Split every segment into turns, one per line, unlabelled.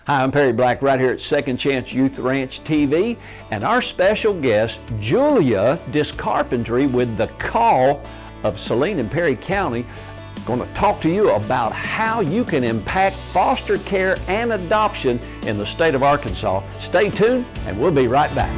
Hi, I'm Perry Black right here at Second Chance Youth Ranch TV, and our special guest, Julia Discarpentry with the Call of Saline and Perry County, going to talk to you about how you can impact foster care and adoption in the state of Arkansas. Stay tuned, and we'll be right back.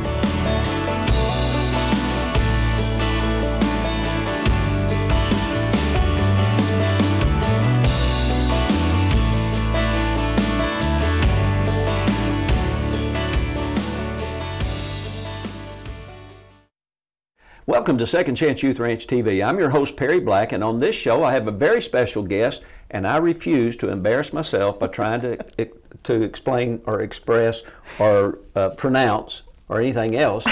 Welcome to Second Chance Youth Ranch TV. I'm your host, Perry Black, and on this show I have a very special guest, and I refuse to embarrass myself by trying to explain or express or pronounce or anything else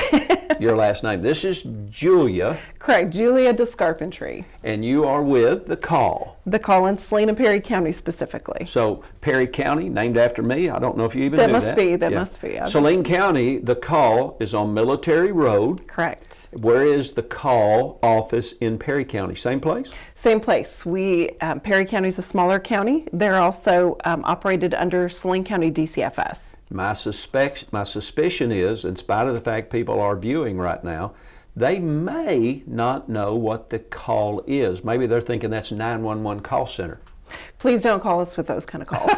your last name. This is Julia.
Correct, Julia Discarpentry.
And you are with the Call.
The Call in Saline and Perry County specifically.
So Perry County, named after me. I don't know if you even knew that.
That must be.
Saline County, the Call is on Military Road.
Correct.
Where is the Call office in Perry County? Same place?
Same place. Perry County is a smaller county. They're also operated under Saline County DCFS. My
suspicion is, in spite of the fact people are viewing right now, they may not know what the Call is. Maybe they're thinking that's 911 call center.
Please don't call us with those kind of calls.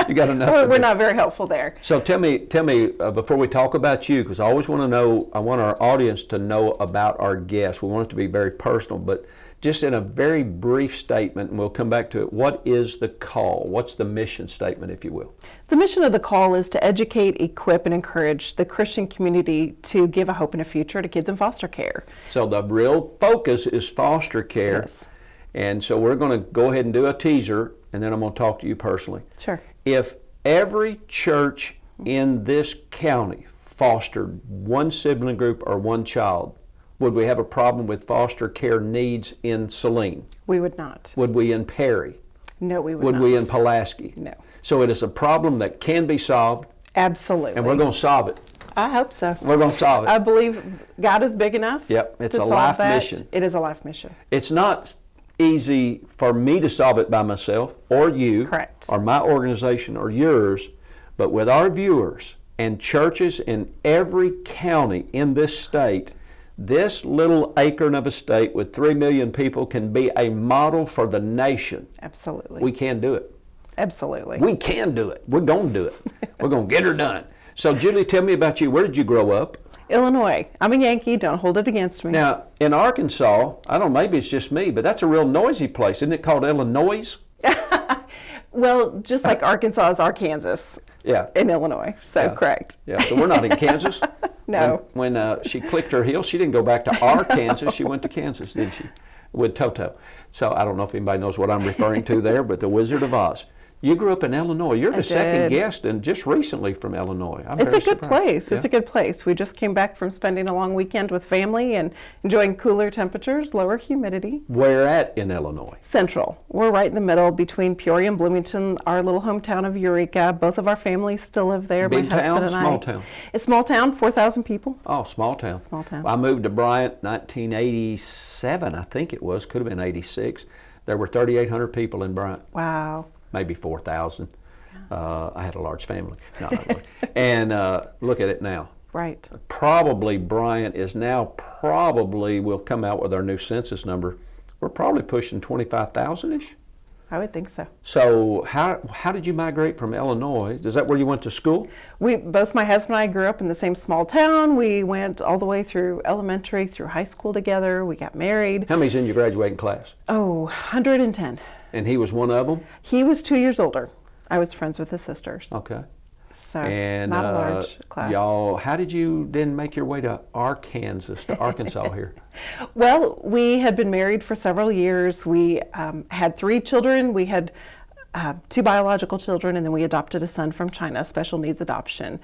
You got enough.
We're not very helpful there.
So tell me before we talk about you, because I always want to know, I want our audience to know about our guests. We want it to be very personal, but just in a very brief statement, and we'll come back to it, what is the Call? What's the mission statement, if you will?
The mission of the Call is to educate, equip, and encourage the Christian community to give a hope and a future to kids in foster care.
So the real focus is foster care.
Yes.
And so we're going to go ahead and do a teaser, and then I'm going to talk to you personally.
Sure.
If every church in this county fostered one sibling group or one child, would we have a problem with foster care needs in Saline?
We would not.
Would we in Perry?
No, we would not.
Would we in Pulaski?
No.
So it is a problem that can be solved.
Absolutely.
And we're going to solve it.
I hope so.
We're going to solve it.
I believe God is big enough.
Yep, it's
to
a
solve
life
that.
mission.
It is a life mission.
It's not easy for me to solve it by myself or you.
Correct.
Or my organization or yours, but with our viewers and churches in every county in this state, this little acorn of a state with 3 million people can be a model for the nation.
Absolutely.
We can do it.
Absolutely.
We can do it. We're going to do it. We're going to get her done. So Julie, tell me about you. Where did you grow up?
Illinois. I'm a Yankee. Don't hold it against me.
Now, in Arkansas, I don't know, maybe it's just me, but that's a real noisy place. Isn't it called Illinois?
Well, just like Arkansas is Arkansas.
Yeah.
In Illinois. So
yeah.
Correct.
Yeah, so we're not in Kansas.
No.
When she clicked her heels, she didn't go back to Arkansas. She went to Kansas, didn't she? With Toto. So I don't know if anybody knows what I'm referring to there, but the Wizard of Oz. You grew up in Illinois. You're the second guest, and just recently from Illinois.
It's a good place.
Yeah.
It's a good place. We just came back from spending a long weekend with family and enjoying cooler temperatures, lower humidity.
Where at in Illinois?
Central. We're right in the middle between Peoria and Bloomington, our little hometown of Eureka. Both of our families still live there.
Big
My
town,
husband and
small
I.
town?
It's small town, 4,000 people.
Oh, small town.
Small town.
Well, I moved to Bryant 1987, I think it was. Could have been 86. There were 3,800 people in Bryant.
Wow.
Maybe 4,000. I had a large family. No, not really. And look at it now.
Right.
Probably Bryant is now we'll come out with our new census number. We're probably pushing 25,000-ish.
I would think so.
So how did you migrate from Illinois? Is that where you went to school?
Both my husband and I grew up in the same small town. We went all the way through elementary, through high school together. We got married.
How many's in your graduating class?
Oh, 110.
And he was one of them?
He was 2 years older. I was friends with his sisters.
Okay.
So
and,
not a large class.
Y'all, how did you then make your way to Arkansas here?
Well, we had been married for several years. We had 3 children. We had 2 biological children, and then we adopted a son from China, special needs adoption.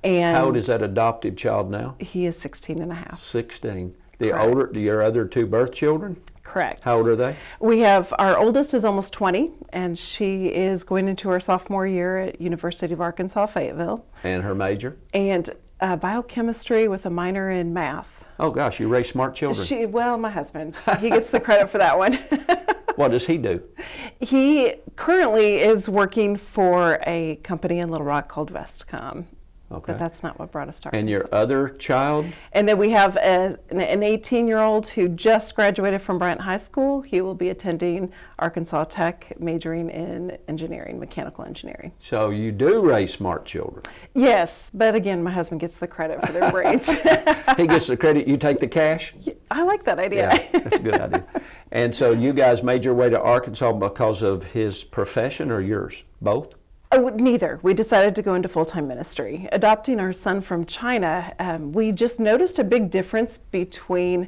And
how old is that adoptive child now?
He is 16 and a half.
16.
Correct.
Your other 2 birth children?
Correct.
How old are they?
Our oldest is almost 20, and she is going into her sophomore year at University of Arkansas, Fayetteville.
And her major?
And biochemistry with a minor in math.
Oh gosh, you raise smart children.
My husband, he gets the credit for that one.
What does he do?
He currently is working for a company in Little Rock called Vestcom.
Okay.
But that's not what brought us to
And your
Arkansas.
other child?
And then we have an 18-year-old who just graduated from Bryant High School. He will be attending Arkansas Tech, majoring in engineering, mechanical engineering.
So you do raise smart children.
Yes, but again, my husband gets the credit for their brains.
He gets the credit, you take the cash?
I like that idea.
Yeah, that's a good idea. And so you guys made your way to Arkansas because of his profession or yours? Both?
Oh, neither. We decided to go into full-time ministry. Adopting our son from China, we just noticed a big difference between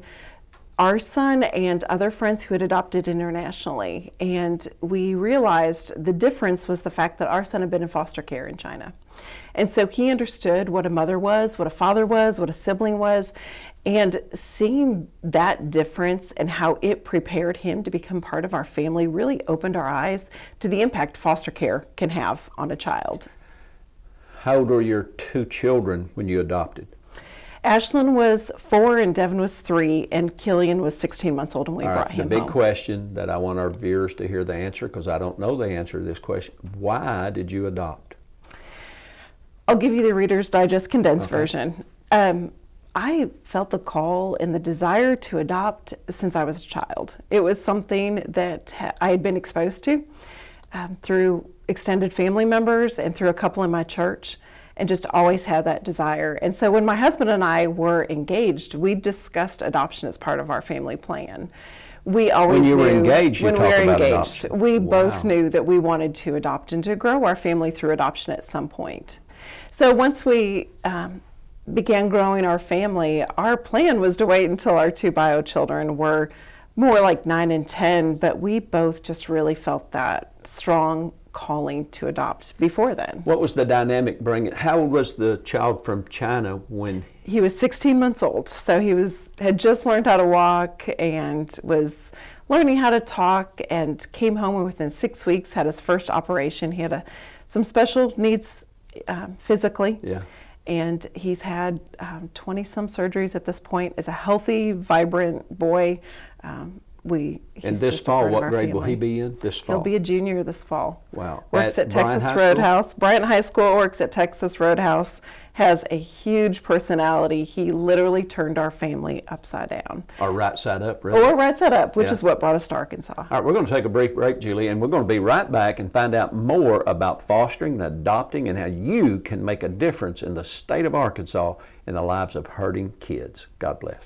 our son and other friends who had adopted internationally. And we realized the difference was the fact that our son had been in foster care in China. And so he understood what a mother was, what a father was, what a sibling was. And seeing that difference and how it prepared him to become part of our family really opened our eyes to the impact foster care can have on a child.
How old were your two children when you adopted?
Ashlyn was 4 and Devin was 3, and Killian was 16 months old when we brought him
home. The big
home.
question that I want our viewers to hear the answer, because I don't know the answer to this question. Why did you adopt?
I'll give you the Reader's Digest condensed version. I felt the call and the desire to adopt since I was a child. It was something that I had been exposed to through extended family members and through a couple in my church, and just always had that desire. And so when my husband and I were engaged, we discussed adoption as part of our family plan. We always
When you were
knew,
engaged, you
when we
talked
were
about
engaged,
adoption.
we
Wow.
both knew that we wanted to adopt and to grow our family through adoption at some point. So once we began growing our family, our plan was to wait until our 2 bio children were more like 9 and 10, but we both just really felt that strong calling to adopt before then.
What was the dynamic bringing? How old was the child from China when?
He was 16 months old, so he had just learned how to walk and was learning how to talk, and came home and within 6 weeks had his first operation. He had some special needs physically.
Yeah.
And he's had 20-some surgeries at this point. Is a healthy, vibrant boy.
And this fall, what grade will he be in this fall?
He'll be a junior this fall.
Wow.
Works at
Bryant
Texas
High School?
Roadhouse. Bryant High School, works at Texas Roadhouse, has a huge personality. He literally turned our family upside down.
Or right side up, really?
Or right side up, which
Yeah.
is what brought us to Arkansas.
All right, we're going to take a brief break, Julie, and we're going to be right back and find out more about fostering and adopting and how you can make a difference in the state of Arkansas in the lives of hurting kids. God bless.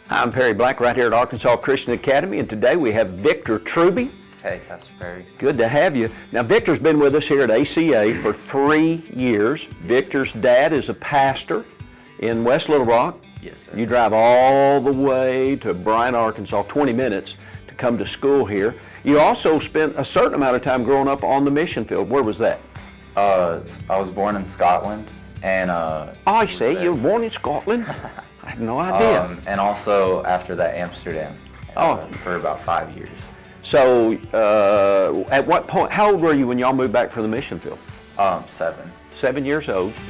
Hi, I'm Perry Black right here at Arkansas Christian Academy, and today we have Victor Truby.
Hey, Pastor Perry.
Good to have you. Now, Victor's been with us here at ACA for 3 years. Victor's dad is a pastor in West Little Rock.
Yes, sir.
You drive all the way to Bryant, Arkansas, 20 minutes to come to school here. You also spent a certain amount of time growing up on the mission field. Where was that?
I was born in Scotland, and
I see, you were born in Scotland? I had no idea.
and also after that Amsterdam for about 5 years.
So, at what point, how old were you when y'all moved back from the mission field?
7.
7 years old.
Yes,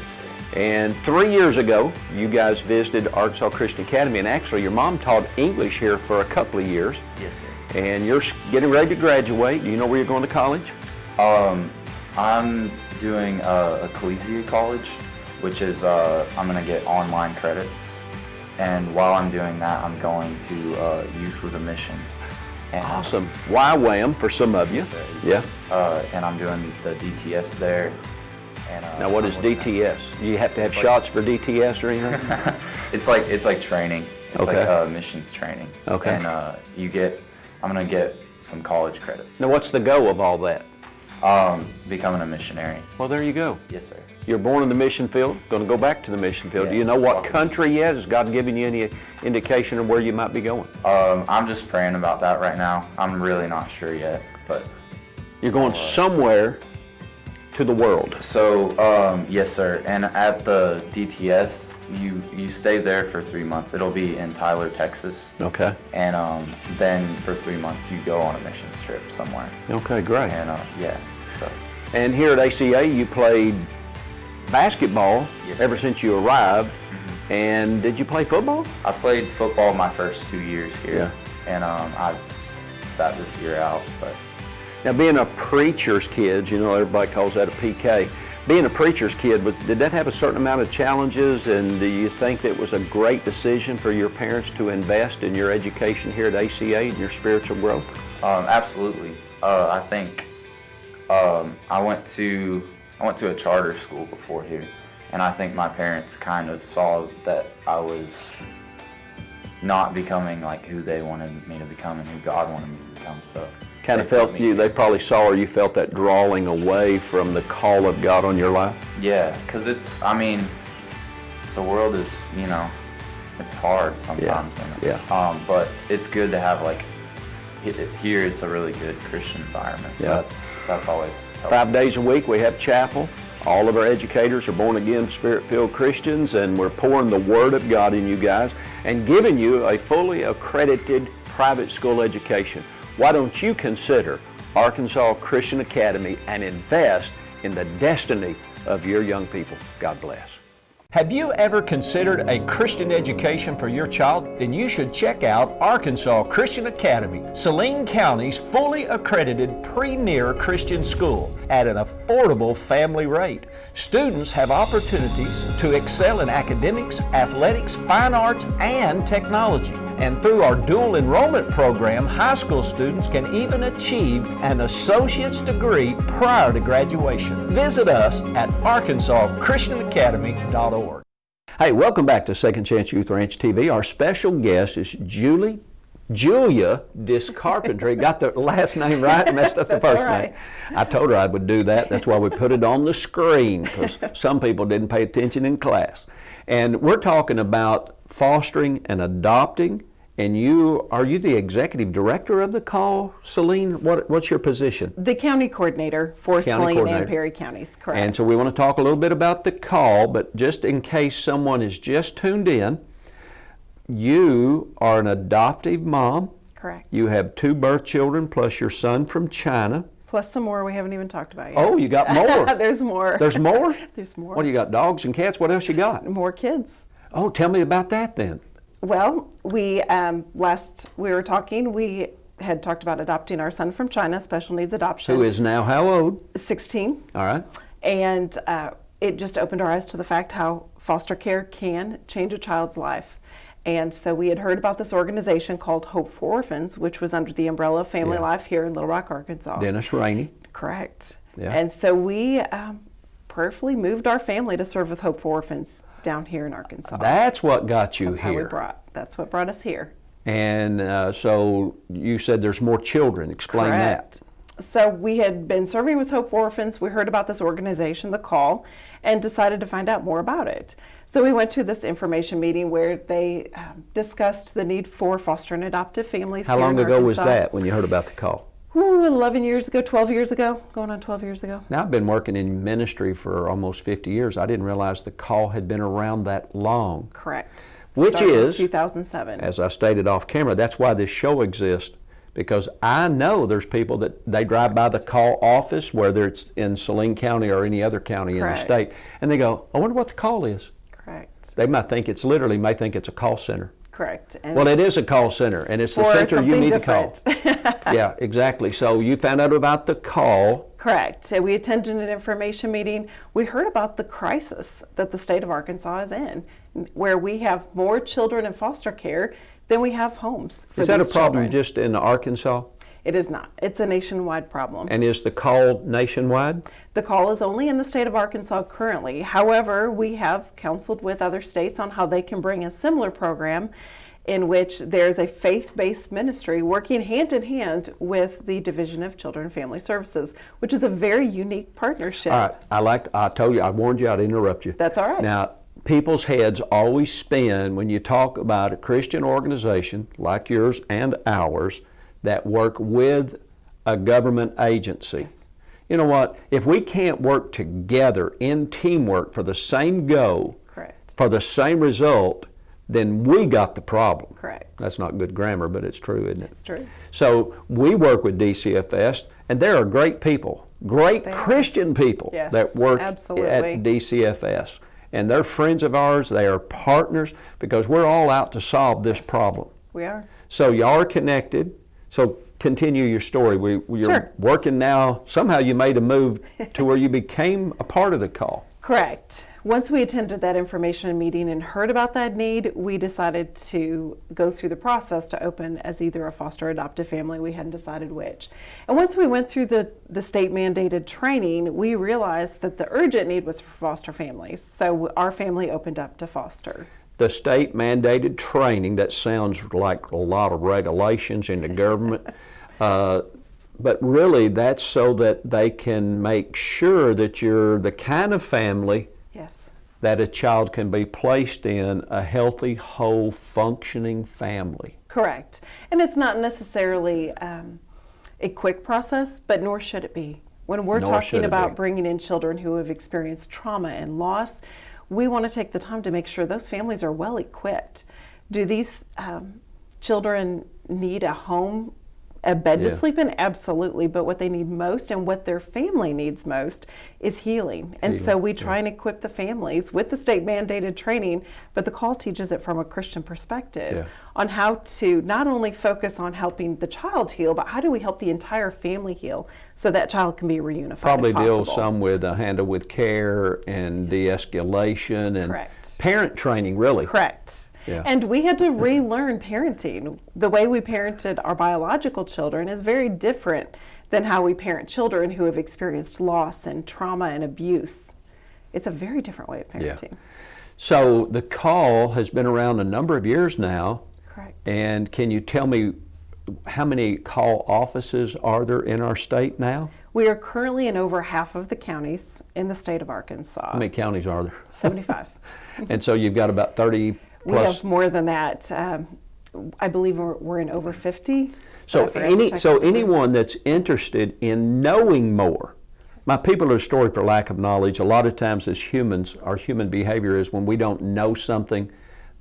sir.
And 3 years ago, you guys visited Arkansas Christian Academy, and actually your mom taught English here for a couple of years.
Yes, sir.
And you're getting ready to graduate. Do you know where you're going to college?
I'm doing a collegiate college, which is I'm going to get online credits. And while I'm doing that, I'm going to Youth with a Mission. And,
Awesome. YWAM for some of you.
Yes,
Yeah.
and I'm doing the DTS there. And,
Now what is DTS? Do you have to have shots for DTS or anything?
It's like training. It's
Okay.
like missions training.
Okay.
And I'm gonna get some college credits.
Now what's the goal of all that?
Becoming a missionary.
Well, there you go.
Yes, sir.
You're born in the mission field, going to go back to the mission field. Do
Yeah.
you know what
Welcome.
country yet? Has God given you any indication of where you might be going?
I'm just praying about that right now. I'm really not sure yet, but
You're going somewhere to the world.
so yes, sir. And at the DTS, you stay there for 3 months. It'll be in Tyler, Texas,
Okay.
and then for 3 months you go on a missions trip somewhere.
Okay, great.
And yeah, so
And here at ACA, you played basketball
Yes,
ever
sir.
since you arrived. And did you play football?
I played football my first 2 years here. and I sat this year out. But
Now, being a preacher's kid, you know, everybody calls that a PK. Being a preacher's kid, did that have a certain amount of challenges, and do you think that it was a great decision for your parents to invest in your education here at ACA and your spiritual growth?
Absolutely. I think I went to a charter school before here, and I think my parents kind of saw that I was not becoming like who they wanted me to become and who God wanted me to become. So
Kind of felt they probably saw, or you felt that drawing away from the call of God on your life?
Yeah, because the world is, it's hard sometimes.
Yeah.
But it's good to have, here it's a really good Christian environment. So that's always helpful.
5 days a week we have chapel. All of our educators are born again, spirit-filled Christians, and we're pouring the Word of God in you guys and giving you a fully accredited private school education. Why don't you consider Arkansas Christian Academy and invest in the destiny of your young people? God bless. Have you ever considered a Christian education for your child? Then you should check out Arkansas Christian Academy, Saline County's fully accredited premier Christian school at an affordable family rate. Students have opportunities to excel in academics, athletics, fine arts, and technology. And through our dual enrollment program, high school students can even achieve an associate's degree prior to graduation. Visit us at arkansaschristianacademy.org. Hey, welcome back to Second Chance Youth Ranch TV. Our special guest is Julia Discarpentry. Got the last name right, messed up the first name. I told her I would do that. That's why we put it on the screen, because some people didn't pay attention in class. And we're talking about fostering and adopting. And are you the executive director of the call, Saline? What's your position?
The county coordinator for Saline and Perry counties, correct.
And so we want to talk a little bit about the call, but just in case someone is just tuned in, you are an adoptive mom.
Correct.
You have 2 birth children plus your son from China.
Plus some more we haven't even talked about yet.
Oh, you got more.
There's more.
There's more?
There's more.
What do you got, dogs and cats? What else you got?
More kids.
Oh, tell me about that then.
Well, we were talking, we had talked about adopting our son from China, special needs adoption.
Who is now how old?
16.
All right.
And it just opened our eyes to the fact how foster care can change a child's life. And so we had heard about this organization called Hope for Orphans, which was under the umbrella of Family Life here in Little Rock, Arkansas.
Dennis Rainey.
Correct.
Yeah.
And so we prayerfully moved our family to serve with Hope for Orphans down here in Arkansas.
That's what got you
here. That's what brought us here.
And so you said there's more children. Explain
Correct.
that.
So we had been serving with Hope for Orphans. We heard about this organization, The Call, and decided to find out more about it. So we went to this information meeting where they discussed the need for foster and adoptive families.
How long ago was that when you heard about The Call?
11 years ago, 12 years ago, going on 12 years ago.
Now, I've been working in ministry for almost 50 years. I didn't realize The Call had been around that long.
Correct.
Which is,
2007.
As I stated off camera, that's why this show exists, because I know there's people that they drive by the Call office, whether it's in Saline County or any other county in the state, and they go, I wonder what the Call is.
Correct.
They might think it's a call center.
Correct.
And well, it is a call center, and it's the center you need to call. Yeah, exactly. So you found out about The Call.
Correct. So we attended an information meeting. We heard about the crisis that the state of Arkansas is in, where we have more children in foster care than we have homes for these children.
Is that a problem just in Arkansas?
It is not. It's a nationwide problem.
And is The Call nationwide?
The Call is only in the state of Arkansas currently. However, we have counseled with other states on how they can bring a similar program in which there's a faith-based ministry working hand in hand with the Division of Children and Family Services, which is a very unique partnership.
All right. I told you, I warned you I'd interrupt you.
That's all right.
Now, people's heads always spin when you talk about a Christian organization like yours and ours that work with a government agency.
Yes.
You know what? If we can't work together in teamwork for the same goal,
Correct.
For the same result, then we got the problem.
Correct.
That's not good grammar, but it's true, isn't it?
It's true.
So we work with DCFS, and there are great people, great Christian people that work at DCFS. And they're friends of ours, they are partners, because we're all out to solve this problem.
We are.
So y'all are connected. So continue your story. You're
Sure.
working now. Somehow you made a move to where you became a part of the call.
Correct. Once we attended that information meeting and heard about that need, we decided to go through the process to open as either a foster or adoptive family. We hadn't decided which. And once we went through the state mandated training, we realized that the urgent need was for foster families. So our family opened up to foster.
The state mandated training, that sounds like a lot of regulations in the government. But really that's so that they can make sure that you're the kind of family
Yes.
that a child can be placed in, a healthy, whole, functioning family.
Correct. And it's not necessarily a quick process, but nor should it be. When we're
Nor should
talking
it
about
be.
bringing in children who have experienced trauma and loss, we want to take the time to make sure those families are well equipped. Do these children need a home, a bed to
Yeah.
sleep in? Absolutely. But what they need most and what their family needs most is healing. And so
Healing,
we try and equip the families with the state mandated training, but the call teaches it from a Christian perspective
Yeah.
on how to not only focus on helping the child heal, but how do we help the entire family heal so that child can be reunified
Probably
if
deal
possible.
some with a handle with care and de-escalation and
Correct.
parent training, really.
Correct.
Yeah.
And we had to relearn parenting. The way we parented our biological children is very different than how we parent children who have experienced loss and trauma and abuse. It's a very different way of
Yeah.
parenting.
So the call has been around a number of years now.
Correct.
And can you tell me how many call offices are there in our state now?
We are currently in over half of the counties in the state of Arkansas.
How many counties are there?
75.
And so you've got about 30
We
plus.
have more than that. I believe we're in over 50.
So
but I forgot to check that number.
anyone that's interested in knowing more, my people are a story for lack of knowledge. A lot of times as humans, our human behavior is when we don't know something,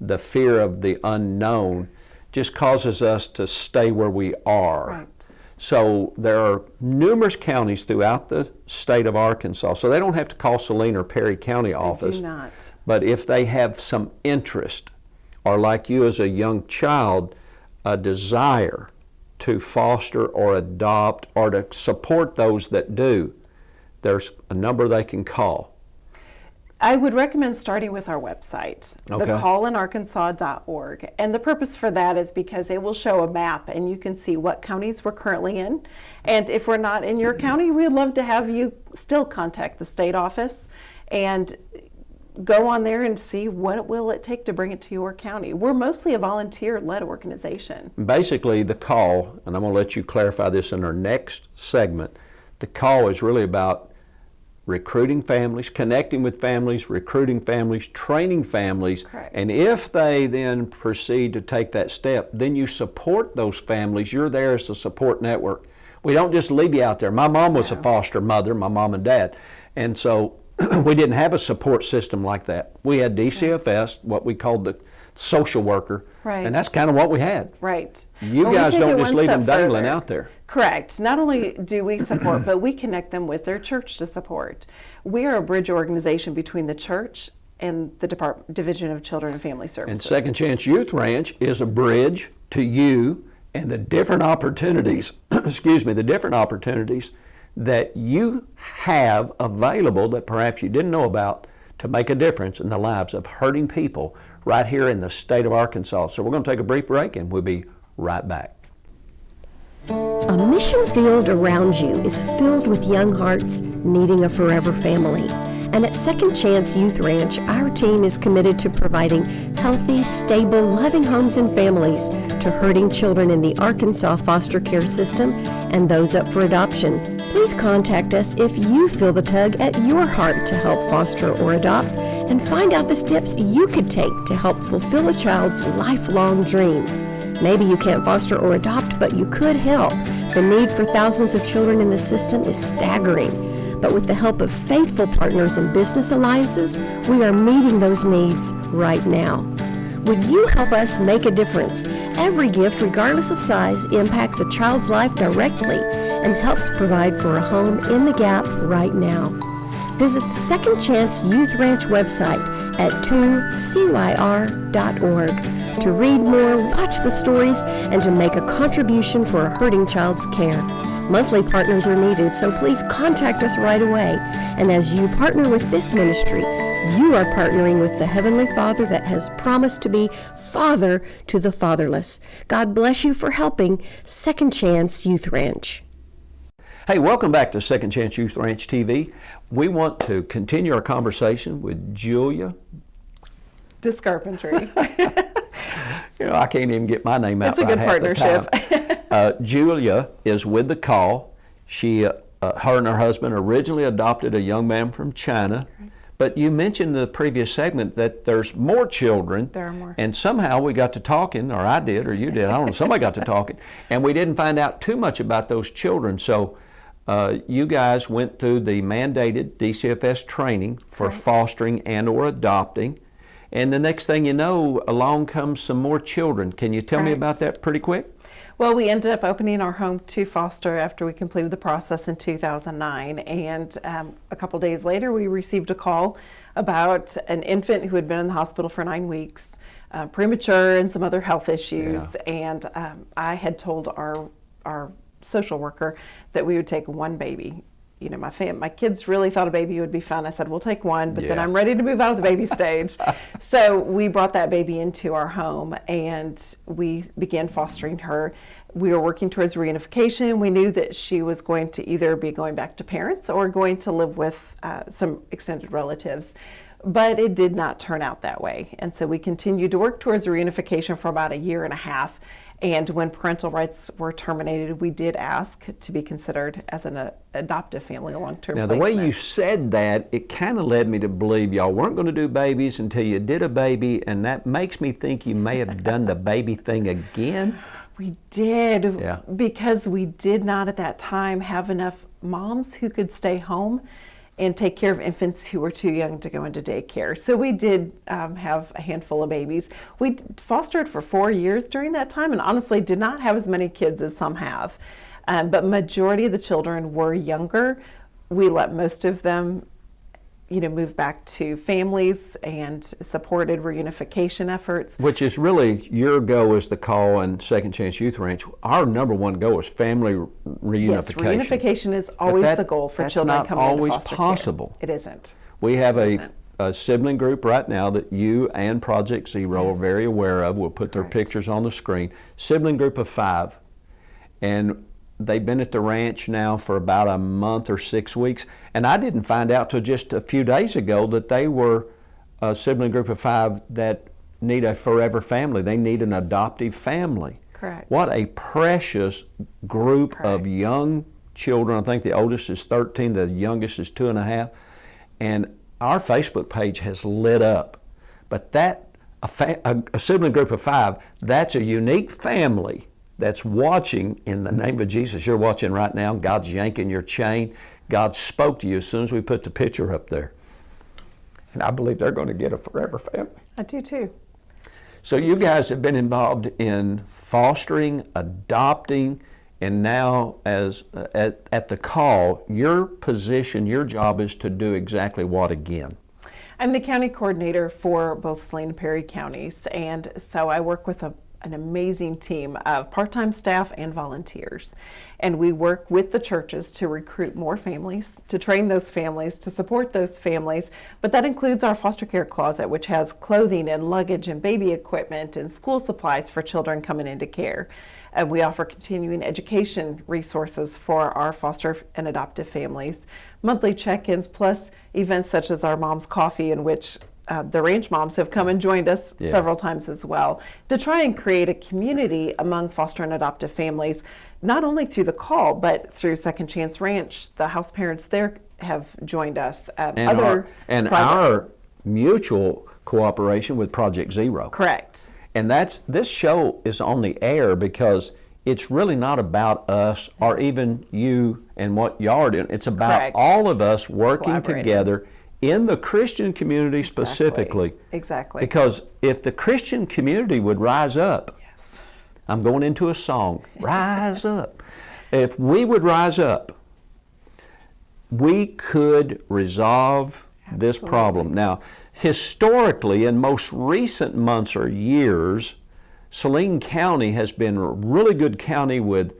the fear of the unknown just causes us to stay where we are.
Right.
So there are numerous counties throughout the state of Arkansas. So they don't have to call Saline or Perry County office.
Do not.
But if they have some interest, or like you as a young child, a desire to foster or adopt or to support those that do, there's a number they can call.
I would recommend starting with our website,
Okay.
thecallinarkansas.org. And the purpose for that is because it will show a map and you can see what counties we're currently in. And if we're not in your county, we'd love to have you still contact the state office and go on there and see what will it take to bring it to your county. We're mostly a volunteer-led organization.
Basically, the call, and I'm going to let you clarify this in our next segment, the call is really about recruiting families, connecting with families, recruiting families, training families.
Correct.
And if they then proceed to take that step, then you support those families. You're there as a support network. We don't just leave you out there. My mom was a foster mother, my mom and dad. And so we didn't have a support system like that. We had DCFS, what we called the social worker.
Right.
And that's kind of what we had.
Right.
You
Well, we
guys
take
don't
it
just
one
leave them
step
dangling
further.
out there.
Correct. Not only do we support, but we connect them with their church to support. We are a bridge organization between the church and the Division of Children and Family Services.
And Second Chance Youth Ranch is a bridge to you and the different opportunities, the different opportunities that you have available that perhaps you didn't know about to make a difference in the lives of hurting people right here in the state of Arkansas. So we're going to take a brief break and we'll be right back.
A mission field around you is filled with young hearts needing a forever family. And at Second Chance Youth Ranch, our team is committed to providing healthy, stable, loving homes and families to hurting children in the Arkansas foster care system and those up for adoption. Please contact us if you feel the tug at your heart to help foster or adopt and find out the steps you could take to help fulfill a child's lifelong dream. Maybe you can't foster or adopt, but you could help. The need for thousands of children in the system is staggering. But with the help of faithful partners and business alliances, we are meeting those needs right now. Would you help us make a difference? Every gift, regardless of size, impacts a child's life directly and helps provide for a home in the gap right now. Visit the Second Chance Youth Ranch website at 2CYR.org. to read more, watch the stories, and to make a contribution for a hurting child's care. Monthly partners are needed, so please contact us right away. And as you partner with this ministry, you are partnering with the Heavenly Father that has promised to be Father to the fatherless. God bless you for helping Second Chance Youth Ranch.
Hey, welcome back to Second Chance Youth-Ranch TV. We want to continue our conversation with Julia.
Discarpentry.
I can't even get my name out
It's a
right
good
half the
partnership.
time. Julia is with the call. She, her and her husband originally adopted a young man from China. But you mentioned in the previous segment that there's more children.
There are more.
And somehow we got to talking, or I did, or you did, I don't know, somebody got to talking, and we didn't find out too much about those children. So you guys went through the mandated DCFS training for fostering and or adopting. And the next thing you know, along comes some more children. Can you tell me about that pretty quick?
Well, we ended up opening our home to foster after we completed the process in 2009. And a couple days later, we received a call about an infant who had been in the hospital for 9 weeks, premature and some other health issues. Yeah. And I had told our social worker that we would take one baby. You know, my kids really thought a baby would be fun. I said, we'll take one, but then I'm ready to move out of the baby stage. So we brought that baby into our home and we began fostering her. We were working towards reunification. We knew that she was going to either be going back to parents or going to live with some extended relatives. But it did not turn out that way. And so we continued to work towards reunification for about 1.5 years. And when parental rights were terminated, we did ask to be considered as an adoptive family, a long-term placement.
Now, the way you said that, it kind of led me to believe y'all weren't going to do babies until you did a baby, and that makes me think you may have done the baby thing again.
We did, because we did not at that time have enough moms who could stay home and take care of infants who were too young to go into daycare. So we did have a handful of babies. We fostered for 4 years during that time and honestly did not have as many kids as some have. But majority of the children were younger. We let most of them move back to families and supported reunification efforts.
Which is really your goal is the call and Second Chance Youth Ranch. Our number one goal is family reunification.
Yes, reunification is always the goal for children coming into foster care.
That's not always possible.
It isn't.
We have a sibling group right now that you and Project Zero are very aware of. We'll put their pictures on the screen. Sibling group of 5. And they've been at the ranch now for about a month or 6 weeks. And I didn't find out till just a few days ago that they were a sibling group of 5 that need a forever family. They need an adoptive family.
Correct.
What a precious group of young children. I think the oldest is 13, the youngest is 2.5. And our Facebook page has lit up. But a sibling group of 5, that's a unique family that's watching in the name of Jesus. You're watching right now. God's yanking your chain. God spoke to you as soon as we put the picture up there. And I believe they're going to get a forever family.
I do too.
So you guys have been involved in fostering, adopting, and now at the call, your position, your job is to do exactly what again?
I'm the county coordinator for both Saline and Perry counties. And so I work with an amazing team of part-time staff and volunteers. And we work with the churches to recruit more families, to train those families, to support those families. But that includes our foster care closet, which has clothing and luggage and baby equipment and school supplies for children coming into care. And we offer continuing education resources for our foster and adoptive families, monthly check-ins, plus events such as our Mom's Coffee, in which the ranch moms have come and joined us several times as well, to try and create a community among foster and adoptive families, not only through the call, but through Second Chance Ranch. The house parents there have joined us.
Our mutual cooperation with Project Zero.
Correct.
And this show is on the air because it's really not about us or even you and what y'all are doing. It's about all of us working together in the Christian community specifically.
Exactly.
Because if the Christian community would rise up, I'm going into a song, rise up. If we would rise up, we could resolve this problem. Now, historically, in most recent months or years, Saline County has been a really good county with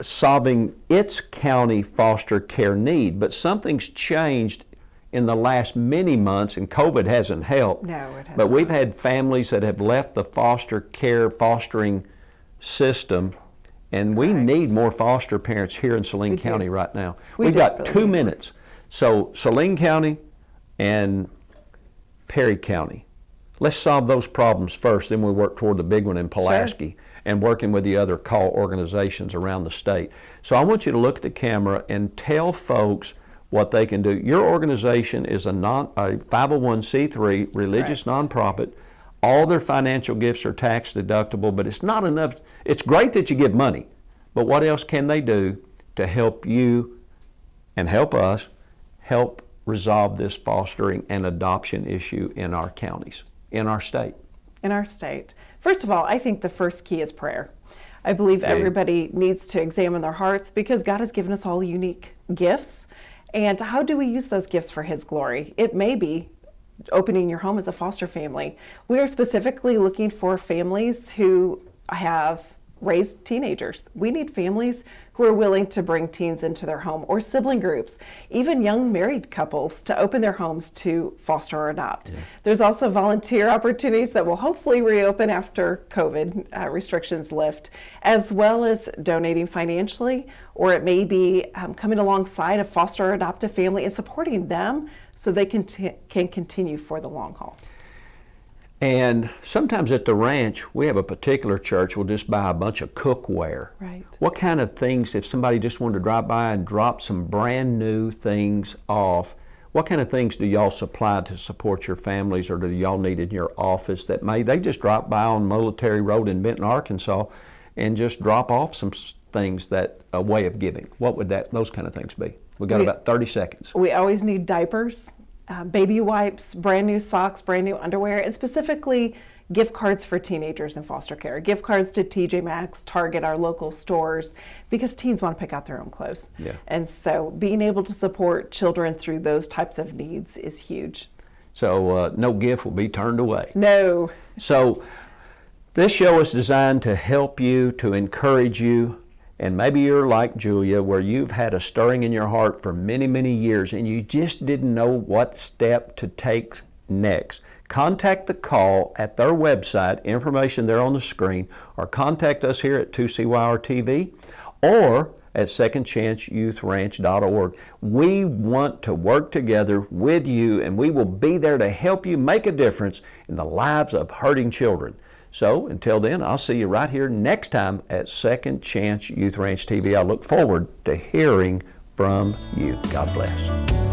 solving its county foster care need, but something's changed in the last many months, and COVID hasn't helped.
No, it hasn't.
But we've had families that have left the foster care, fostering system, and we
Correct.
need more foster parents here in Saline
We do.
County right now.
We
We've got
desperately
2
need more.
minutes. So Saline County and Perry County. Let's solve those problems first, then we'll work toward the big one in Pulaski and working with the other call organizations around the state. So I want you to look at the camera and tell folks what they can do. Your organization is a 501c3 religious nonprofit. All their financial gifts are tax deductible, but it's not enough. It's great that you give money, but what else can they do to help you and help us help resolve this fostering and adoption issue in our counties, in our state?
In our state. First of all, I think the first key is prayer. I believe everybody needs to examine their hearts because God has given us all unique gifts. And how do we use those gifts for His glory? It may be opening your home as a foster family. We are specifically looking for families who have raised teenagers. We need families who are willing to bring teens into their home, or sibling groups, even young married couples to open their homes to foster or adopt. There's also volunteer opportunities that will hopefully reopen after COVID restrictions lift, as well as donating financially, or it may be coming alongside a foster or adoptive family and supporting them so they can continue for the long haul.
And sometimes at the ranch, we have a particular church, we'll just buy a bunch of cookware.
Right.
What kind of things, if somebody just wanted to drop by and drop some brand new things off, what kind of things do y'all supply to support your families, or do y'all need in your office that they just drop by on Military Road in Benton, Arkansas and just drop off some things, that a way of giving? What would those kind of things be? We got about 30 seconds.
We always need diapers, baby wipes, brand new socks, brand new underwear, and specifically gift cards for teenagers in foster care. Gift cards to TJ Maxx, Target, our local stores, because teens want to pick out their own clothes.
Yeah.
And so being able to support children through those types of needs is huge.
So no gift will be turned away.
No.
So this show is designed to help you, to encourage you, and maybe you're like Julia, where you've had a stirring in your heart for many, many years and you just didn't know what step to take next. Contact the call at their website, information there on the screen, or contact us here at 2CYR-TV or at secondchanceyouthranch.org. We want to work together with you, and we will be there to help you make a difference in the lives of hurting children. So until then, I'll see you right here next time at Second Chance Youth Ranch TV. I look forward to hearing from you. God bless.